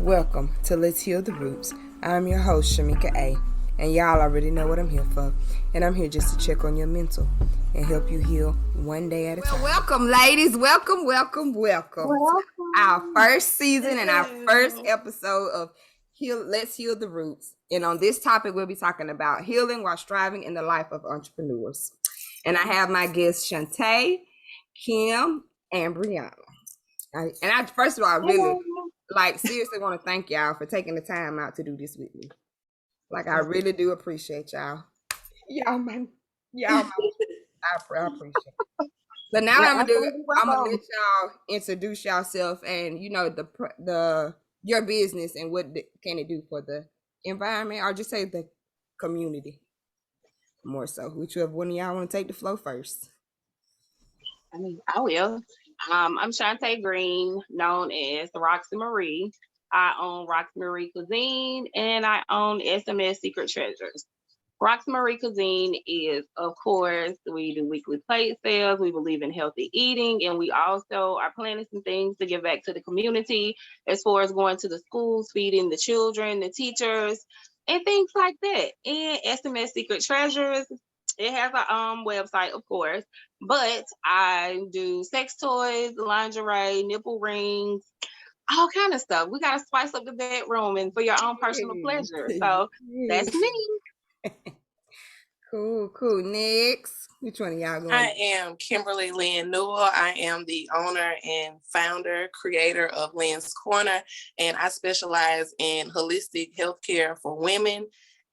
Welcome to Let's Heal the Roots. I'm your host, Shamika A. And y'all already know what I'm here for. And I'm here just to check on your mental and help you heal one day at a time. Welcome, ladies. Welcome to our first season and our first episode of Let's Heal the Roots. And on this topic, we'll be talking about healing while striving in the life of entrepreneurs. And I have my guests, Shantae, Kim, and Brianna. First of all, I really seriously want to thank y'all for taking the time out to do this with me. I really do appreciate y'all. I appreciate it. So now what I'm gonna let y'all introduce yourself and your business and what can it do for the environment, or just say the community more so. Whichever one of y'all want to take the floor first. I will. I'm Shantae Green, known as Roxy Marie. I own Roxy Marie Cuisine and I own SMS Secret Treasures. Roxy Marie Cuisine is, of course, we do weekly plate sales. We believe in healthy eating, and we also are planning some things to give back to the community as far as going to the schools, feeding the children, the teachers, and things like that. And SMS Secret Treasures, it has a website, of course, but I do sex toys, lingerie, nipple rings, all kind of stuff. We got to spice up the bedroom and for your own personal pleasure. So that's me. Cool. Next, which one of y'all going? I am Kimberly Leonard. I am the owner and founder, creator of Lynn's Corner, and I specialize in holistic healthcare for women.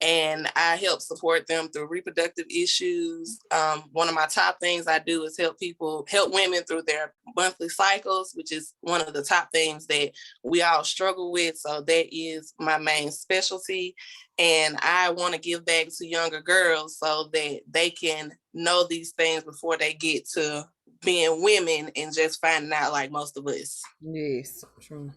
And I help support them through reproductive issues. One of my top things I do is help women through their monthly cycles, which is one of the top things that we all struggle with. So that is my main specialty. And I want to give back to younger girls so that they can know these things before they get to being women and just finding out like most of us. Yes, true.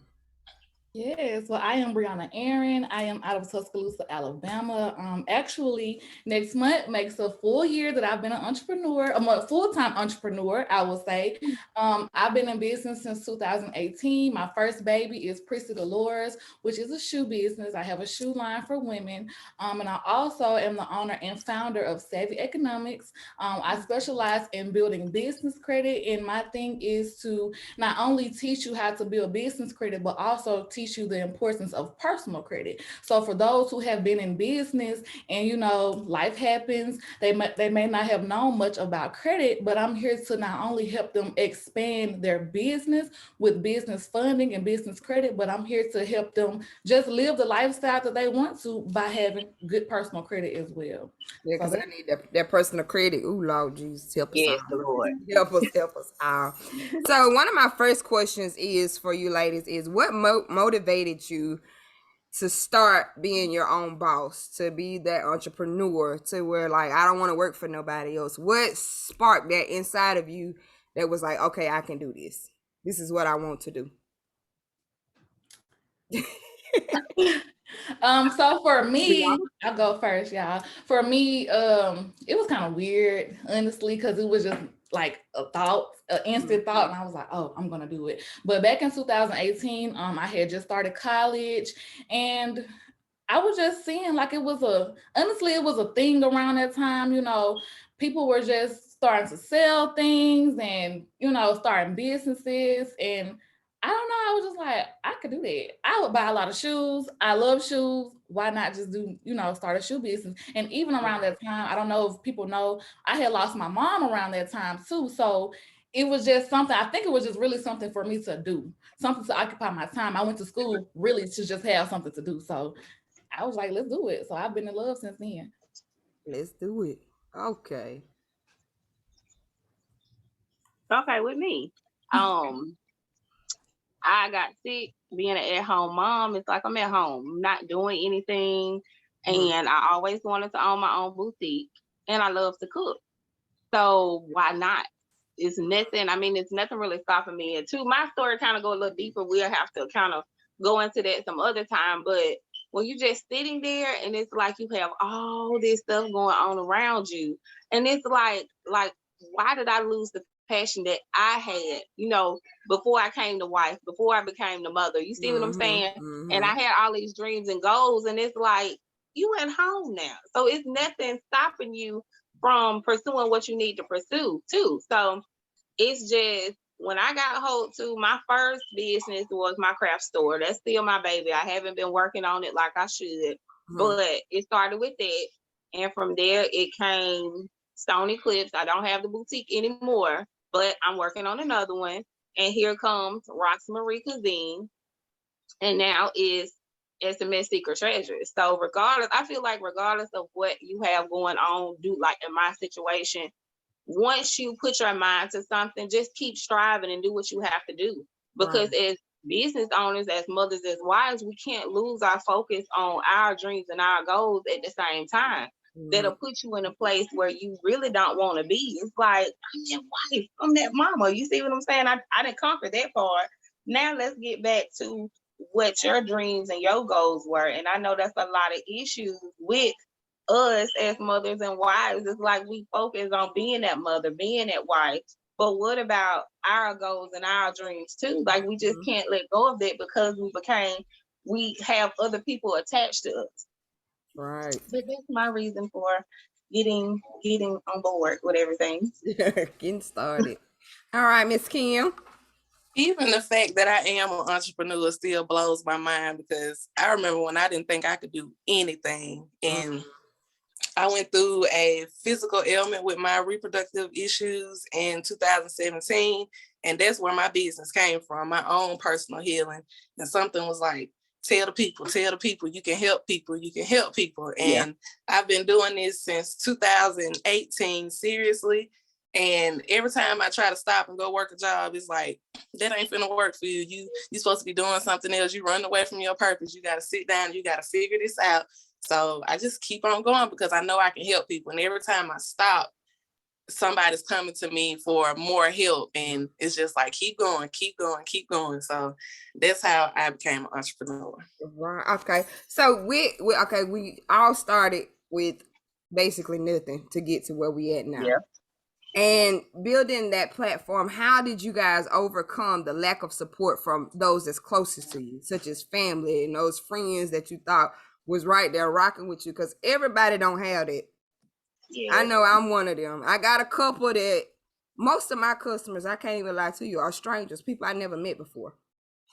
Yes, well, I am Brianna Aaron. I am out of Tuscaloosa, Alabama. Actually, next month makes a full year that I've been an entrepreneur. I'm a full-time entrepreneur, I will say. I've been in business since 2018. My first baby is Prissy Dolores, which is a shoe business. I have a shoe line for women. And I also am the owner and founder of Savvy Economics. I specialize in building business credit, and my thing is to not only teach you how to build business credit, but also teach you the importance of personal credit. So for those who have been in business and life happens, they may not have known much about credit, but I'm here to not only help them expand their business with business funding and business credit, but I'm here to help them just live the lifestyle that they want to by having good personal credit as well. Yeah, because I need that personal credit. Ooh, Lord Jesus, help us yes, all. Lord. Help us all. So one of my first questions is for you ladies is what motivated you to start being your own boss, to be that entrepreneur, to where I don't want to work for nobody else? What sparked that inside of you that was like, okay, I can do this. This is what I want to do. So for me, I'll go first, y'all. For me, it was kind of weird, honestly, because it was just like a thought, an instant thought, and I was like, oh, I'm gonna do it. But back in 2018, I had just started college, and I was just seeing it was a thing around that time. People were just starting to sell things and starting businesses, and I don't know. I was just like, I could do that. I would buy a lot of shoes. I love shoes. Why not just do, start a shoe business? And even around that time, I don't know if people know, I had lost my mom around that time too. So it was just something, I think it was just really something for me to do, something to occupy my time. I went to school really to just have something to do. So I was like, let's do it. So I've been in love since then. Let's do it. Okay. Okay, with me. I got sick being an at-home mom. It's like I'm at home, not doing anything. And I always wanted to own my own boutique, and I love to cook. So why not? It's nothing really stopping me. And too, my story kind of go a little deeper. We'll have to kind of go into that some other time. But when you're just sitting there and it's like you have all this stuff going on around you, and it's like, why did I lose the passion that I had, you know, before I came the wife, before I became the mother. You see what I'm saying? And I had all these dreams and goals, and it's like, you at home now. So it's nothing stopping you from pursuing what you need to pursue too. So it's just, when I got hold to my first business was my craft store. That's still my baby. I haven't been working on it like I should, but it started with that. And from there, it came Stony Clips. I don't have the boutique anymore, but I'm working on another one. And here comes Roxy Marie Cuisine. And now is SMS Secret Treasures. So regardless, I feel like regardless of what you have going on, do like in my situation, once you put your mind to something, just keep striving and do what you have to do. Because as business owners, as mothers, as wives, we can't lose our focus on our dreams and our goals at the same time. That'll put you in a place where you really don't want to be. It's like, I'm that wife, I'm that mama. You see what I'm saying? I didn't conquer that part. Now let's get back to what your dreams and your goals were. And I know that's a lot of issues with us as mothers and wives. It's like we focus on being that mother, being that wife, but what about our goals and our dreams too? Like, we just can't let go of that because we have other people attached to us. Right. But that's my reason for getting on board with everything. Getting started. All right, Miss Kim. Even the fact that I am an entrepreneur still blows my mind, because I remember when I didn't think I could do anything, and I went through a physical ailment with my reproductive issues in 2017, and that's where my business came from, my own personal healing. And something was like, tell the people, you can help people. And I've been doing this since 2018, seriously. And every time I try to stop and go work a job, it's like, that ain't finna work for you. You're supposed to be doing something else. You run away from your purpose. You got to sit down. You got to figure this out. So I just keep on going because I know I can help people. And every time I stop, somebody's coming to me for more help. And it's just like, keep going. So that's how I became an entrepreneur. Right. Okay. So we all started with basically nothing to get to where we at now. Yeah. And building that platform, how did you guys overcome the lack of support from those that's closest to you, such as family and those friends that you thought was right there rocking with you? Because everybody don't have it. Yeah. I know I'm one of them. I got a couple that most of my customers, I can't even lie to you, are strangers, people I never met before.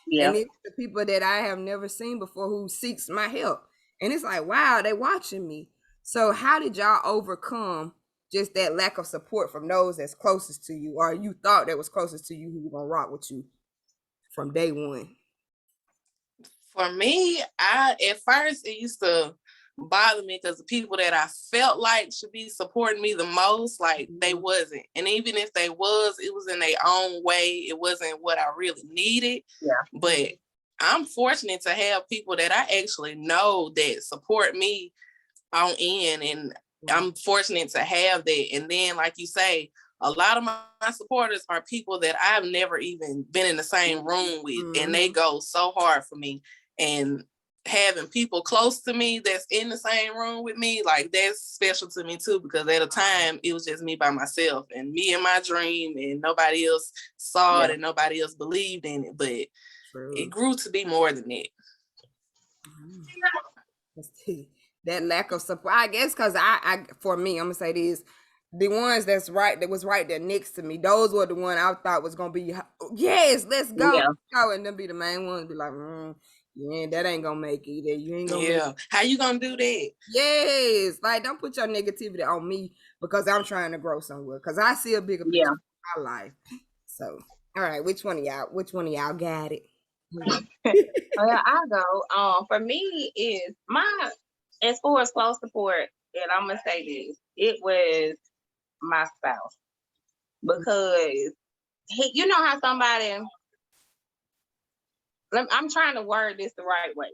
Yeah. And it's the people that I have never seen before who seeks my help. And it's like, wow, they watching me. So how did y'all overcome just that lack of support from those that's closest to you, or you thought that was closest to you, who were gonna rock with you from day one? For me, at first it used to bother me because the people that I felt like should be supporting me the most, like they wasn't. And even if they was, it was in their own way. It wasn't what I really needed. Yeah. But I'm fortunate to have people that I actually know that support me on in, and I'm fortunate to have that. And then, like you say, a lot of my supporters are people that I've never even been in the same room with, and they go so hard for me. And having people close to me that's in the same room with me, like, that's special to me too, because at a time it was just me by myself and me and my dream, and nobody else saw it and nobody else believed in it. But it grew to be more than that. That lack of support, I guess, because I for me, I'm gonna say this: the ones that was right there next to me, those were the one I thought was gonna be, yes, let's go, and then be the main ones, be like, yeah, that ain't gonna make it. You ain't gonna make it. How you gonna do that? Yes, like, don't put your negativity on me because I'm trying to grow somewhere, because I see a bigger picture in my life. So, all right, which one of y'all got it? I'll go. For me, is as far as close support, and I'm gonna say this, it was my spouse, because you know how somebody, I'm trying to word this the right way,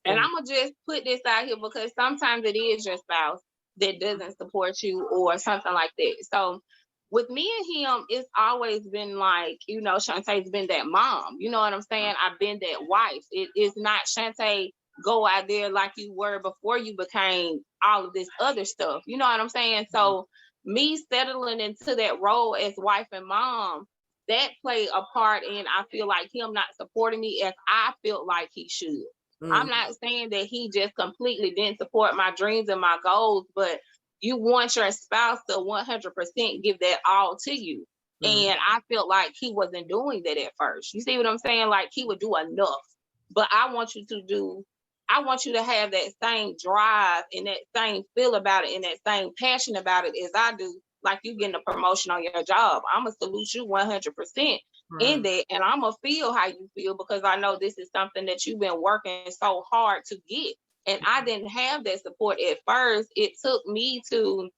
and I'm gonna just put this out here because sometimes it is your spouse that doesn't support you or something like that. So with me and him, it's always been like, Shantae's been that mom. You know what I'm saying? I've been that wife. It is not Shantae, go out there like you were before you became all of this other stuff. You know what I'm saying? So me settling into that role as wife and mom, that played a part in, I feel like, him not supporting me as I felt like he should. I'm not saying that he just completely didn't support my dreams and my goals, but you want your spouse to 100% give that all to you. And I felt like he wasn't doing that at first. You see what I'm saying? Like, he would do enough, but I want you to have that same drive and that same feel about it and that same passion about it as I do. Like, you getting a promotion on your job, I'm gonna salute you 100% in that, and I'm gonna feel how you feel, because I know this is something that you've been working so hard to get. And I didn't have that support at first. It took me to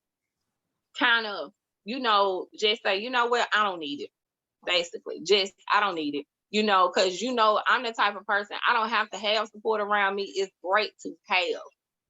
kind of, just say, you know what, I don't need it. Basically, just, I don't need it. Because I'm the type of person, I don't have to have support around me. It's great to have.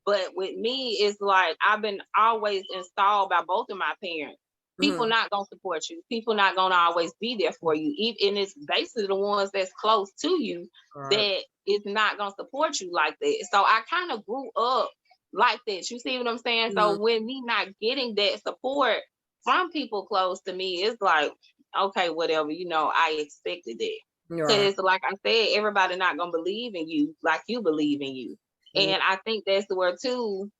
But with me, it's like, I've been always installed by both of my parents. People not gonna support you. People not gonna always be there for you. And it's basically the ones that's close to you that is not gonna support you like that. So I kind of grew up like that. You see what I'm saying? So when me not getting that support from people close to me, it's like, okay, whatever, I expected it. Because like I said, everybody not gonna believe in you like you believe in you. And I think that's the word too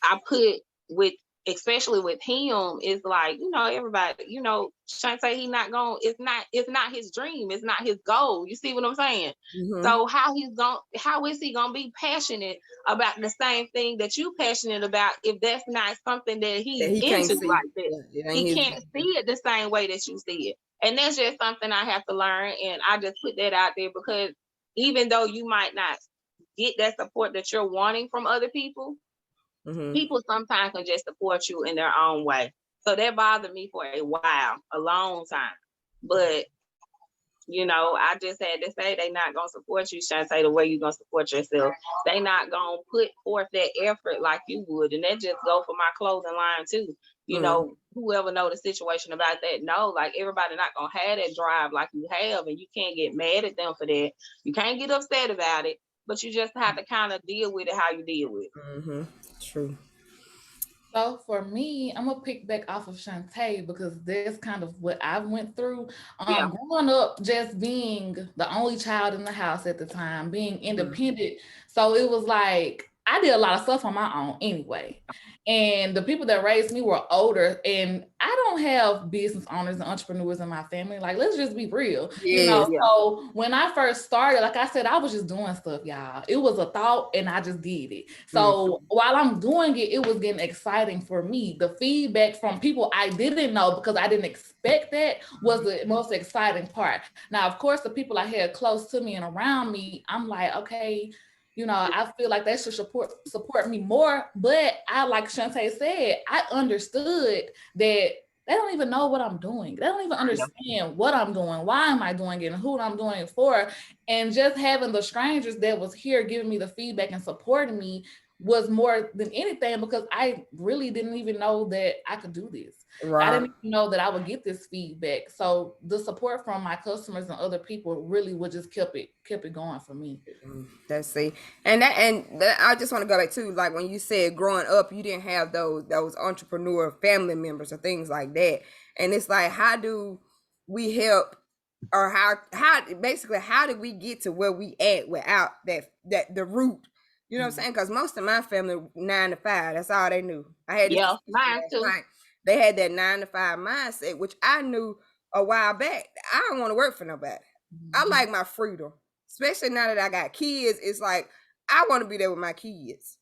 I put with, especially with him, is like, everybody, Shantae, it's not his dream, it's not his goal. You see what I'm saying? So how is he gonna be passionate about the same thing that you passionate about if that's not something that he's into like that? He can't see it the same way that you see it. And that's just something I have to learn. And I just put that out there because even though you might not get that support that you're wanting from other people, people sometimes can just support you in their own way. So that bothered me for a long time. But, I just had to say, they not going to support you, Shantae, the way you're going to support yourself. They not going to put forth that effort like you would. And that just go for my clothing line too. Whoever know the situation about that, like, everybody not going to have that drive like you have, and you can't get mad at them for that. You can't get upset about it, but you just have to kind of deal with it how you deal with it. True. So for me, I'm gonna pick back off of Shantae because that's kind of what I went through. Growing up, just being the only child in the house at the time, being independent. So it was like I did a lot of stuff on my own anyway. And the people that raised me were older, and I don't have business owners and entrepreneurs in my family. Like, let's just be real. So when I first started, like I said, I was just doing stuff, y'all. It was a thought and I just did it. So while I'm doing it, it was getting exciting for me. The feedback from people I didn't know, because I didn't expect that, was the most exciting part. Now, of course, the people I had close to me and around me, I'm like, okay, I feel like they should support me more. But I, like Shantae said, I understood that they don't even know what I'm doing. They don't even understand what I'm doing. Why am I doing it and who I'm doing it for? And just having the strangers that was here giving me the feedback and supporting me was more than anything, because I really didn't even know that I could do this. I didn't even know that I would get this feedback. So the support from my customers and other people really would just kept it going for me. That's it. And I just want to go back to, like, when you said growing up, you didn't have those entrepreneur family members or things like that. And it's like, how do we help, or how did we get to where we at without that the root? You know what I'm saying? Because most of my family 9 to 5, that's all they knew. I had mine too. They had that 9 to 5 mindset, which I knew a while back. I don't want to work for nobody. I like my freedom, especially now that I got kids. It's like, I want to be there with my kids.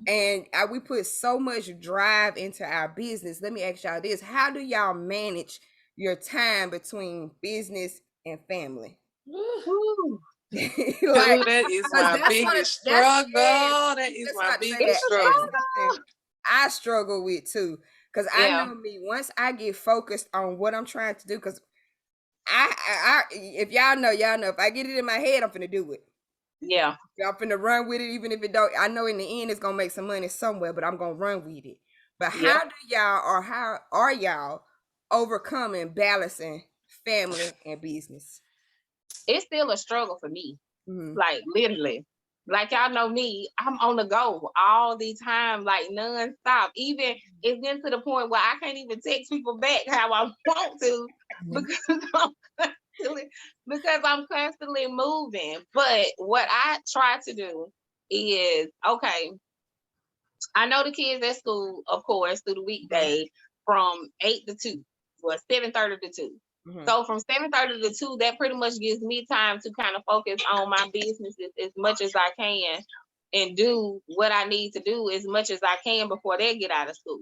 And we put so much drive into our business. Let me ask y'all this. How do y'all manage your time between business and family? Like, that is my biggest struggle. That is my biggest struggle. I struggle with too, because I know me. Once I get focused on what I'm trying to do, because I if y'all know, if I get it in my head, I'm finna do it. Yeah, I'm finna run with it, even if it don't. I know in the end it's gonna make some money somewhere, but I'm gonna run with it. But how are y'all overcoming balancing family and business? It's still a struggle for me. Like, literally, Like y'all know me, I'm on the go all the time, like nonstop. Even it's getting to the point where I can't even text people back how I want to because I'm constantly moving. But what I try to do is, okay, I know the kids at school, of course, through the weekday from 8 to 2, well, 7:30 to 2. So from 7:30 to 2, that pretty much gives me time to kind of focus on my businesses as much as I can and do what I need to do as much as I can before they get out of school.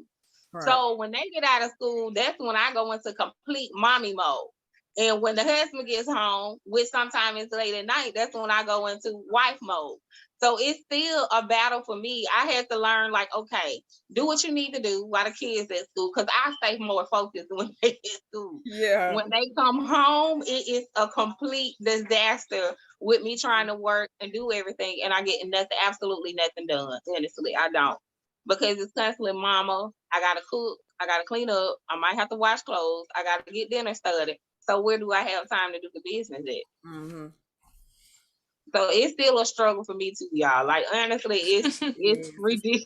Right. So when they get out of school, that's when I go into complete mommy mode. And when the husband gets home, which sometimes is late at night, that's when I go into wife mode. So it's still a battle for me. I had to learn, like, okay, do what you need to do while the kids at school, because I stay more focused when they at school. Yeah. When they come home, it is a complete disaster with me trying to work and do everything, and I get nothing, absolutely nothing done. Honestly, I don't. Because it's constantly, mama, I gotta cook, I gotta clean up, I might have to wash clothes, I gotta get dinner started. So where do I have time to do the business at? Mm-hmm. So it's still a struggle for me too, y'all. Like, honestly, it's ridiculous.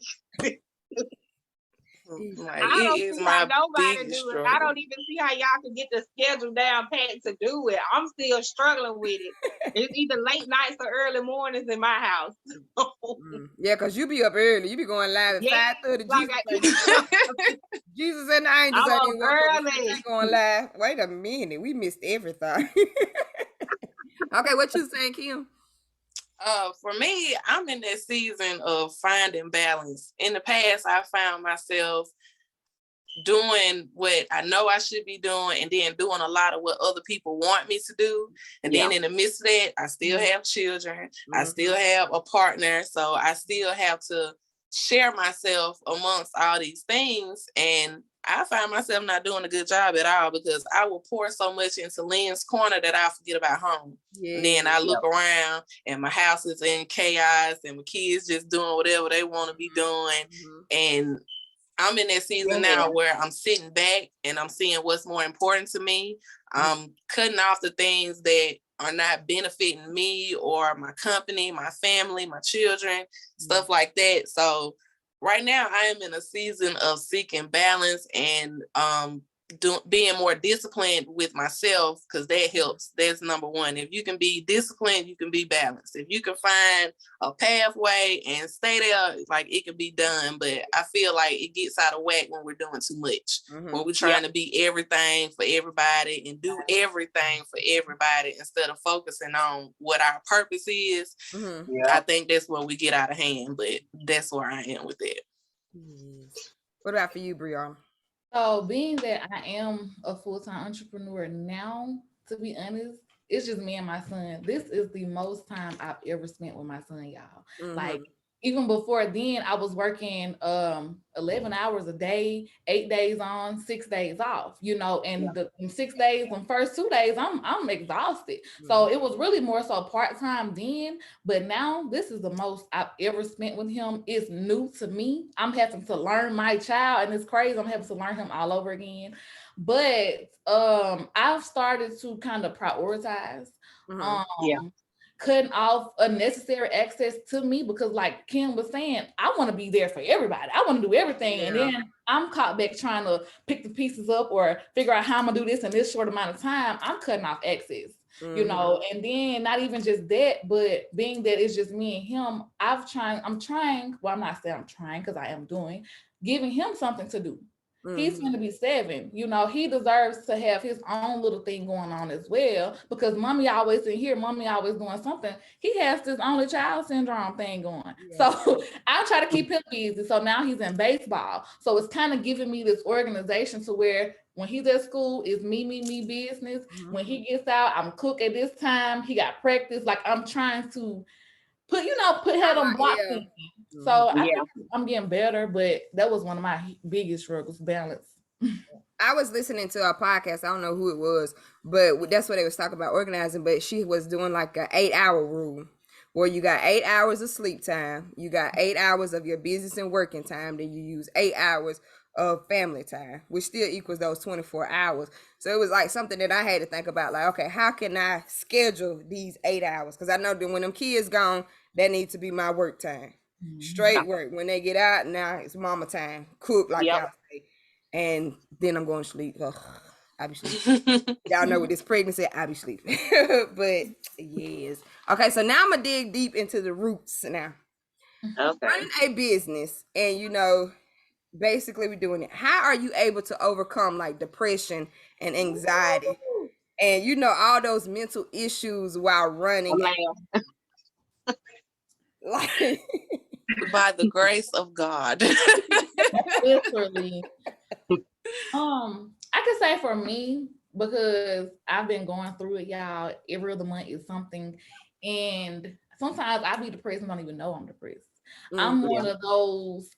Like, I don't see how nobody do it. I don't even see how y'all can get the schedule down pat to do it. I'm still struggling with it. It's either late nights or early mornings in my house. Yeah, because you be up early. You be going live at 5:30. Like Jesus and the angels ain't early. Going live. Wait a minute. We missed everything. Okay, what you saying, Kim? For me, I'm in that season of finding balance. In the past, I found myself doing what I know I should be doing and then doing a lot of what other people want me to do. And then in the midst of that, I still have children. I still have a partner. So I still have to share myself amongst all these things. And I find myself not doing a good job at all because I will pour so much into Lynn's Corner that I forget about home. And then I look around and my house is in chaos and my kids just doing whatever they want to be doing. And I'm in that season now where I'm sitting back and I'm seeing what's more important to me. I'm cutting off the things that are not benefiting me or my company, my family, my children, stuff like that. So right now I am in a season of seeking balance and being more disciplined with myself, because that helps. That's number one. If you can be disciplined, you can be balanced. If you can find a pathway and stay there, like, it can be done. But I feel like it gets out of whack when we're doing too much, when we're trying to be everything for everybody and do everything for everybody instead of focusing on what our purpose is. I think that's where we get out of hand, but that's where I am with it. What about for you, Brianna? So being that I am a full-time entrepreneur now, to be honest, it's just me and my son. This is the most time I've ever spent with my son, y'all. Like, even before then, I was working 11 hours a day, 8 days on, 6 days off, you know, and the 6 days, the first 2 days, I'm exhausted. So it was really more so part-time then, but now this is the most I've ever spent with him. It's new to me. I'm having to learn my child, and it's crazy. I'm having to learn him all over again. But I've started to kind of prioritize. Cutting off unnecessary access to me, because like Kim was saying, I want to be there for everybody. I want to do everything. And then I'm caught back trying to pick the pieces up or figure out how I'm gonna do this in this short amount of time. I'm cutting off access, you know, and then not even just that, but being that it's just me and him, I'm trying, well, I'm not saying I'm trying, because I am giving him something to do. He's going to be 7. You know, he deserves to have his own little thing going on as well, because mommy always in here, mommy always doing something. He has this only child syndrome thing going. So I try to keep him busy. So now he's in baseball. So it's kind of giving me this organization to where when he's at school, it's me business. When he gets out, I'm cook at this time. He got practice. Like, I'm trying to put head on block things. So I think I'm getting better, but that was one of my biggest struggles, balance. I was listening to a podcast. I don't know who it was, but that's what they was talking about, organizing. But she was doing like an 8-hour rule, where you got 8 hours of sleep time, you got 8 hours of your business and working time, then you use 8 hours of family time, which still equals those 24 hours. So it was like something that I had to think about, like, okay, how can I schedule these 8 hours? Because I know that when them kids gone, that needs to be my work time. Mhm. Straight work. When they get out, now it's mama time. Cook like y'all say. And then I'm going to sleep. Ugh, I be sleeping. Y'all know with this pregnancy, I be sleeping. But yes. Okay, so now I'm gonna dig deep into the roots now. Okay. Running a business, and basically we're doing it. How are you able to overcome like depression and anxiety and all those mental issues while running? Like By the grace of God. Literally. I could say for me, because I've been going through it, y'all. Every other month is something, and sometimes I be depressed and don't even know I'm depressed. I'm one of those,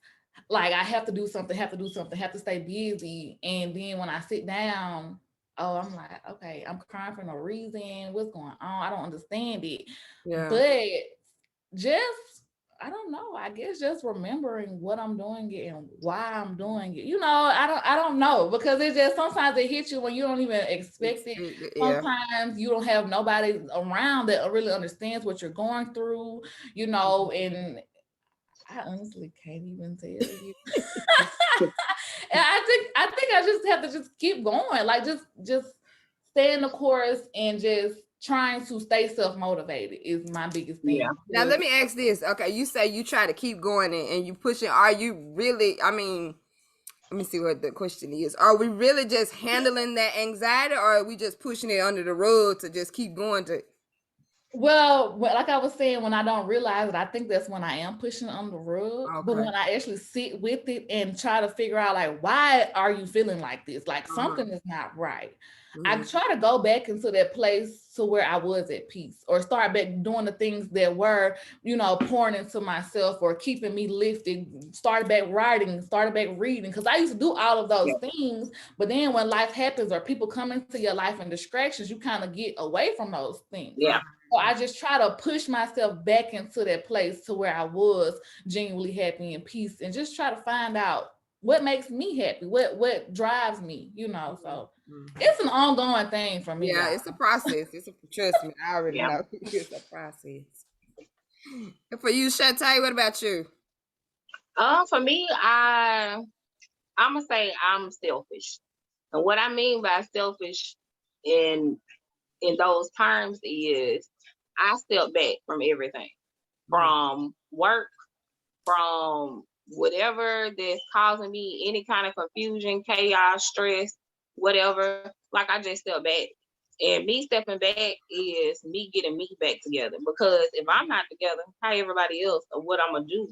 like, I have to do something, have to stay busy, and then when I sit down, I'm like, okay, I'm crying for no reason. What's going on? I don't understand it. Yeah. But just, I don't know. I guess just remembering what I'm doing it and why I'm doing it. I don't know, because it just sometimes it hits you when you don't even expect it. Yeah. Sometimes you don't have nobody around that really understands what you're going through, and I honestly can't even tell you. And I think I just have to just keep going, like just stay in the course and just trying to stay self-motivated is my biggest thing. Yeah. Now let me ask this. Okay, you say you try to keep going and you pushing. Are you really? I mean, let me see what the question is. Are we really just handling that anxiety, or are we just pushing it under the rug to just keep going to? Well, like I was saying, when I don't realize it, I think that's when I am pushing it on the rug. Okay. But when I actually sit with it and try to figure out, like, why are you feeling like this? Like something is not right. I try to go back into that place to where I was at peace, or start back doing the things that were, pouring into myself or keeping me lifted. Started back writing, started back reading, because I used to do all of those things. But then when life happens or people come into your life and distractions, you kind of get away from those things. Yeah. So I just try to push myself back into that place to where I was genuinely happy and peace, and just try to find out what makes me happy, what drives me, So it's an ongoing thing for me. Yeah, y'all. it's a process. Trust me, I already know it's a process. And for you, Shantae, what about you? For me, I'm gonna say I'm selfish, and what I mean by selfish in those terms is I step back from everything, from work, from whatever that's causing me any kind of confusion, chaos, stress, whatever. Like, I just step back. And me stepping back is me getting me back together. Because if I'm not together, how everybody else or what I'm gonna do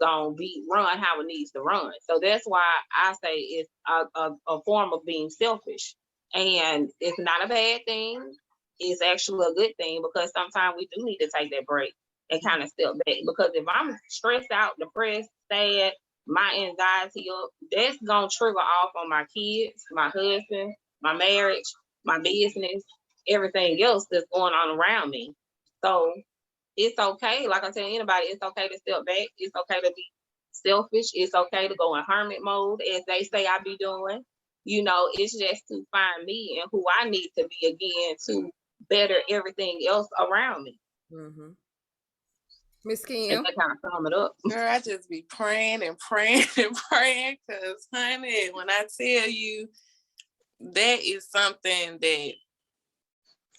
gonna be run how it needs to run. So that's why I say it's a form of being selfish. And it's not a bad thing. It's actually a good thing, because sometimes we do need to take that break and kind of step back. Because if I'm stressed out, depressed, sad, my anxiety up, that's gonna trigger off on my kids, my husband, my marriage, my business, everything else that's going on around me. So it's okay. Like I tell anybody, it's okay to step back. It's okay to be selfish. It's okay to go in hermit mode, as they say I be doing. It's just to find me and who I need to be again to better everything else around me. Mm-hmm. Miss Kim, and to kind of sum it up. Girl, I just be praying and praying and praying, because, honey, when I tell you, that is something that,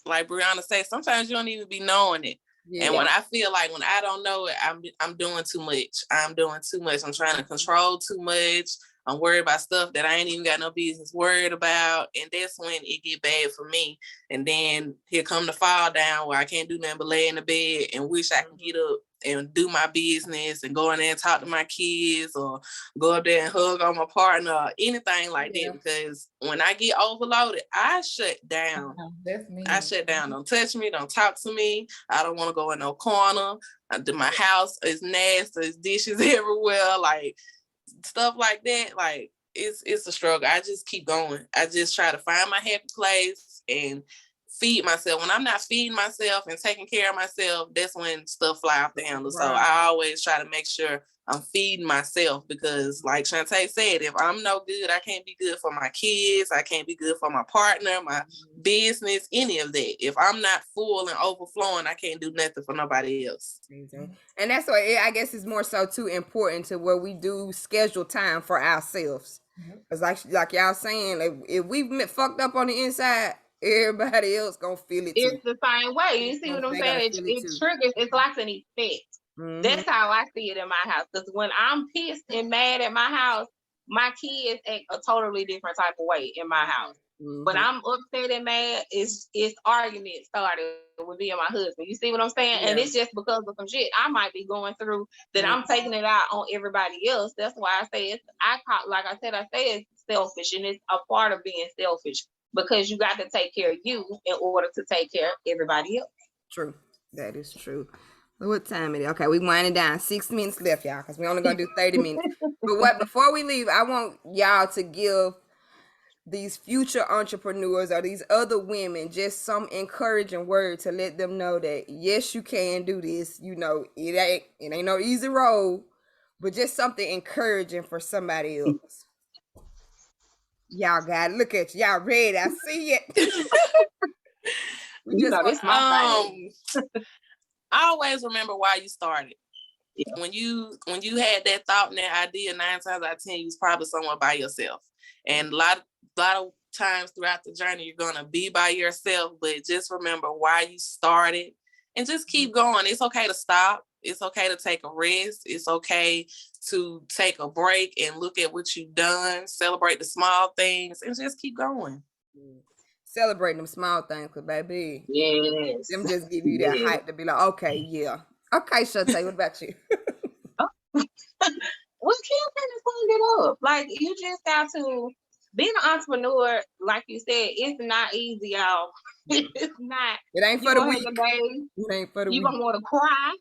like Brianna said, sometimes you don't even be knowing it. Yeah. And when I feel like when I don't know it, I'm doing too much. I'm trying to control too much. I'm worried about stuff that I ain't even got no business worried about. And that's when it get bad for me. And then here come the fall down, where I can't do nothing but lay in the bed and wish I can get up and do my business and go in there and talk to my kids, or go up there and hug on my partner, or anything like that. Because when I get overloaded, I shut down. That's me. I shut down. Don't touch me. Don't talk to me. I don't want to go in no corner. My house is nasty. There's dishes everywhere. Like, stuff like that. Like, it's a struggle. I just keep going. I just try to find my happy place and feed myself. When I'm not feeding myself and taking care of myself, that's when stuff fly off the handle. So I always try to make sure I'm feeding myself, because like Shantae said, if I'm no good, I can't be good for my kids. I can't be good for my partner, my business, any of that. If I'm not full and overflowing, I can't do nothing for nobody else. And that's why I guess it's more so too important to where we do schedule time for ourselves. Because like y'all saying, if we've fucked up on the inside, everybody else gonna feel it too. It's the same way. You see what I'm saying? It triggers. It's like an effect. That's how I see it in my house. Because when I'm pissed and mad at my house, my kids act a totally different type of way in my house. When I'm upset and mad, it's argument started with me and my husband. You see what I'm saying? And it's just because of some shit I might be going through that I'm taking it out on everybody else. That's why I say I say it's selfish, and it's a part of being selfish, because you got to take care of you in order to take care of everybody else. True. That is true. What time it is? Okay, we winding down. 6 minutes left, y'all, because we only gonna do 30 minutes. But before we leave, I want y'all to give these future entrepreneurs or these other women just some encouraging word to let them know that yes, you can do this. You know, it ain't no easy road, but just something encouraging for somebody else. Y'all got it. Look at you. Y'all ready? I see it. It's my thing. I always remember why you started. When you had that thought and that idea, 9 times out of 10, you was probably somewhere by yourself. And a lot of times throughout the journey, you're gonna be by yourself. But just remember why you started, and just keep going. It's okay to stop. It's okay to take a rest. It's okay to take a break and look at what you've done. Celebrate the small things and just keep going. Celebrate them small things, because baby, yes, them just give you that hype to be like, okay, yeah. Okay, Shantae, what about you? Well, Kim summed it up. Like, you just got to, being an entrepreneur, like you said, it's not easy, y'all. It's not. It ain't for the weak. It ain't for the weak. You're going to want to cry.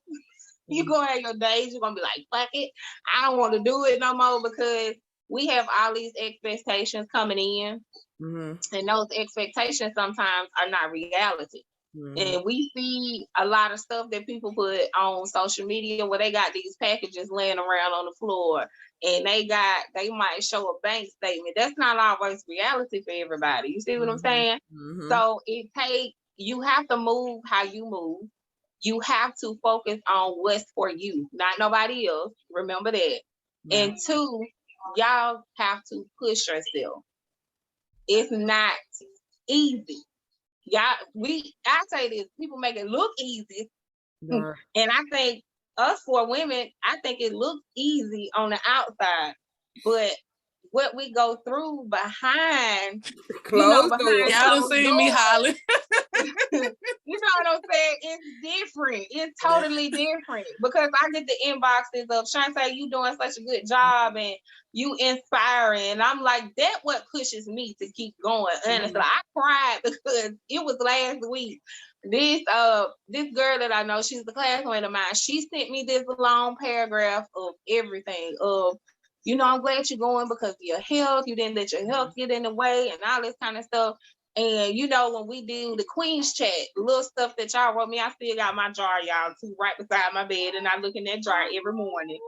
You're going to have your days. You're going to be like, fuck it. I don't want to do it no more, because we have all these expectations coming in. And those expectations sometimes are not reality. And we see a lot of stuff that people put on social media where they got these packages laying around on the floor, and they might show a bank statement. That's not always reality for everybody. You see what I'm saying? So you have to move how you move. You have to focus on what's for you, not nobody else. Remember that. And 2, y'all have to push yourself. It's not easy. I say this, people make it look easy. And I think us for women, I think it looks easy on the outside, but what we go through behind closed doors. Y'all done seen me holler. You know what I'm saying? It's different. It's totally different, because I get the inboxes of Shantae, you doing such a good job and you inspiring. And I'm like, that what pushes me to keep going. Honestly, I cried because it was last week. This girl that I know, she's the classmate of mine. She sent me this long paragraph of everything of, you know, I'm glad you're going because of your health. You didn't let your health get in the way and all this kind of stuff. And, you know, when we do the Queen's Chat, little stuff that y'all wrote me, I still got my jar, y'all, too, right beside my bed. And I look in that jar every morning.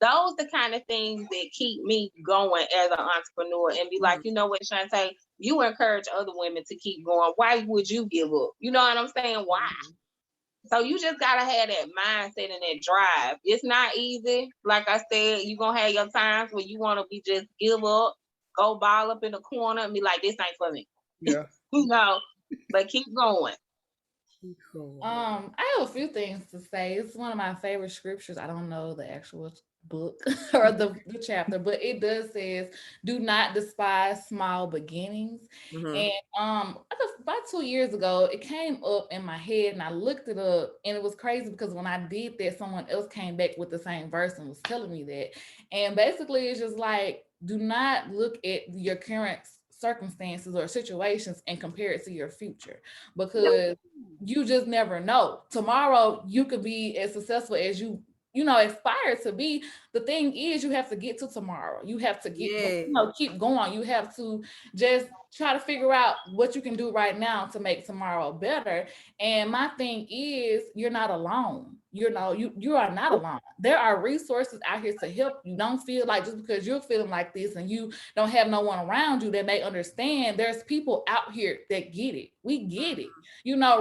Those the kind of things that keep me going as an entrepreneur, and be like, you know what, Shantae, you encourage other women to keep going. Why would you give up? You know what I'm saying? Why? So you just gotta have that mindset and that drive. It's not easy. Like I said, you're gonna have your times where you wanna be just give up, go ball up in the corner and be like, this ain't for me. Yeah. You know, but keep going. I have a few things to say. It's one of my favorite scriptures. I don't know the actual book or the chapter, but it does says, do not despise small beginnings. And about 2 years ago, it came up in my head and I looked it up, and it was crazy because when I did that, someone else came back with the same verse and was telling me that. And basically it's just like, do not look at your current circumstances or situations and compare it to your future, because you just never know. Tomorrow you could be as successful as you aspire to be. The thing is, you have to get to tomorrow. You have to keep going. You have to just try to figure out what you can do right now to make tomorrow better. And my thing is, you're not alone. You are not alone. There are resources out here to help you. Don't feel like just because you're feeling like this and you don't have no one around you that may understand, there's people out here that get it. We get it.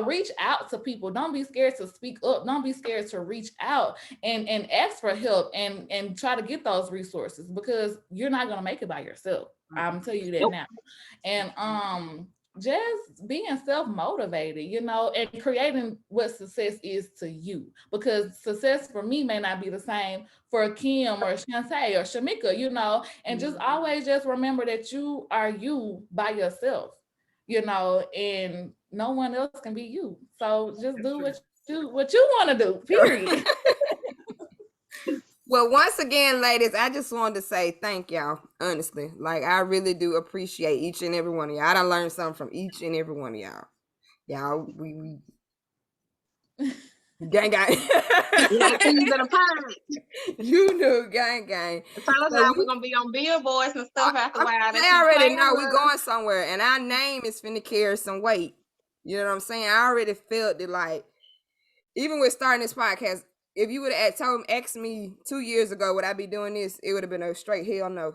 Reach out to people. Don't be scared to speak up. Don't be scared to reach out and ask for help and try to get those resources, because you're not going to make it by yourself. I'm telling you that now. And just being self-motivated, and creating what success is to you, because success for me may not be the same for Kim or Shantae or Shamika, and just always just remember that you are you by yourself, and no one else can be you. So just do what you want to do, period. Well, once again, ladies, I just wanted to say thank y'all, honestly. Like, I really do appreciate each and every one of y'all. I done learned something from each and every one of y'all. Y'all, we gang. You knew, gang. I told y'all we're going to be on billboards and stuff after a while. They already know we're going somewhere, and our name is finna carry some weight. You know what I'm saying? I already felt it, like, even with starting this podcast, if you would have asked me 2 years ago, would I be doing this? It would have been a straight hell no.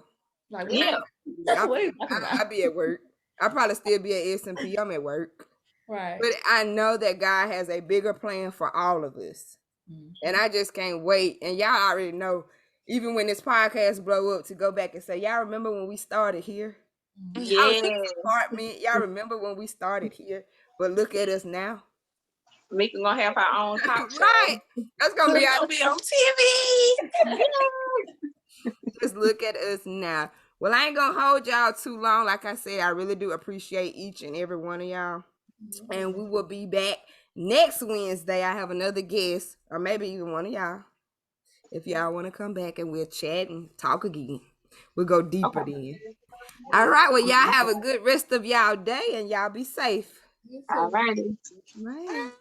Like, I'd be at work. I'd probably still be at S&P. I'm at work. Right. But I know that God has a bigger plan for all of us. Mm-hmm. And I just can't wait. And y'all already know, even when this podcast blow up, to go back and say, y'all remember when we started here? Yeah. Y'all remember when we started here? But look at us now. Mika gonna have our own talk show. Right. That's gonna be on TV. Just look at us now. Well, I ain't gonna hold y'all too long. Like I said, I really do appreciate each and every one of y'all. Mm-hmm. And we will be back next Wednesday. I have another guest, or maybe even one of y'all. If y'all want to come back and we'll chat and talk again. We'll go deeper then. All right. Well, y'all have a good rest of y'all day, and y'all be safe. All righty. Right. Bye.